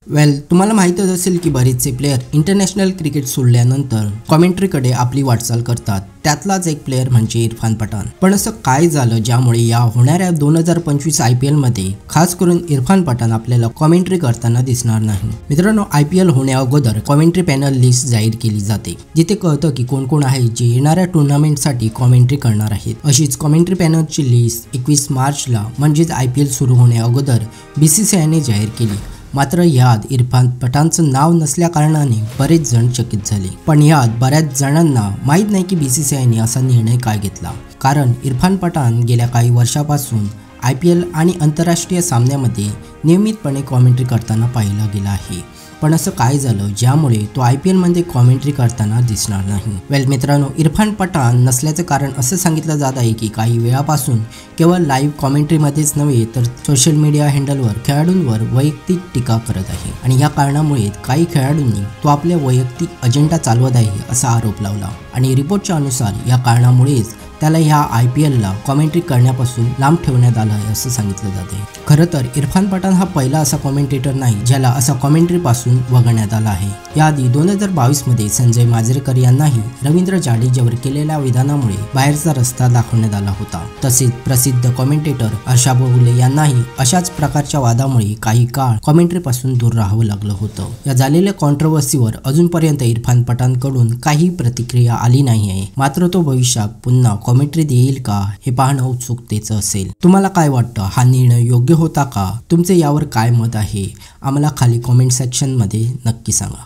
तुम्हाला माहीतच असेल की बरेचसे प्लेयर इंटरनॅशनल क्रिकेट सोडल्यानंतर कॉमेंट्रीकडे आपली वाटचाल करतात। त्यातलाच एक प्लेयर म्हणजे इरफान पठाण। पण असं काय झालं ज्यामुळे या होणाऱ्या 2025 IPL मध्ये खास करून इरफान पठाण आपल्याला कॉमेंट्री करताना दिसणार नाही। मित्रांनो, IPL होण्या अगोदर कॉमेंट्री पॅनल लिस्ट जाहीर केली जाते, जिथे कळतं की कोण कोण आहे जे येणाऱ्या टुर्नामेंटसाठी कॉमेंट्री करणार आहेत। अशीच कॉमेंट्री पॅनलची लिस्ट 21 मार्चला म्हणजेच IPL सुरू होण्या अगोदर BCCIने जाहीर केली। मात्र यात इरफान पठाणचं नाव नसल्या कारणाने बरेच जण चकित झाले। पण यात बऱ्याच जणांना माहीत नाही की BCCIने असा निर्णय काय घेतला, कारण इरफान पठाण गेल्या काही वर्षापासून IPL आणि आंतरराष्ट्रीय सामन्यामध्ये नियमितपणे कॉमेंट्री करताना पाहिला गेला आहे। पण असं काय झालं ज्यामुळे तो IPL मध्ये कॉमेंट्री करताना दिसणार नाही? मित्रांनो, इरफान पठाण नसल्याचं कारण असं सांगितलं जात आहे की काही वेळापासून केवळ लाईव्ह कॉमेंट्रीमध्येच नव्हे तर सोशल मीडिया हँडलवर खेळाडूंवर वैयक्तिक टीका करत आहे आणि या कारणामुळे काही खेळाडूंनी तो आपल्या वैयक्तिक अजेंडा चालवत आहे असा आरोप लावला आणि रिपोर्टच्या अनुसार या कारणामुळेच त्याला ह्या IPLला कॉमेंट्री करण्यापासून लांब ठेवण्यात आलं आहे असं सांगितलं जाते। खरं तर इरफान पठाण हा पहिला असा कॉमेंटेटर नाही ज्याला असा कॉमेंट्रीपासून वगळण्यात आला आहे। याआधी 2022 मध्ये संजय माजरेकर यांनाही रवींद्र जाडेजावर केलेल्या विधानामुळे बाहेरचा रस्ता दाखवण्यात आला होता। तसेच प्रसिद्ध कॉमेंटेटर आशा भोसले यांनाही अशाच प्रकारच्या वादामुळे काही काळ कॉमेंट्रीपासून दूर राहावं लागलं होतं। या झालेल्या कॉन्ट्रोवर्सीवर अजूनपर्यंत इरफान पठाणकडून काही प्रतिक्रिया आली नाही आहे। मात्र तो भविष्यात पुन्हा कॉमेंट्री देईल का हे पाहणं उत्सुकतेचं असेल। तुम्हाला काय वाटतं, हा निर्णय योग्य होता का? तुमचे यावर काय मत आहे? आम्हाला खाली कॉमेंट सेक्शनमध्ये नक्की सांगा।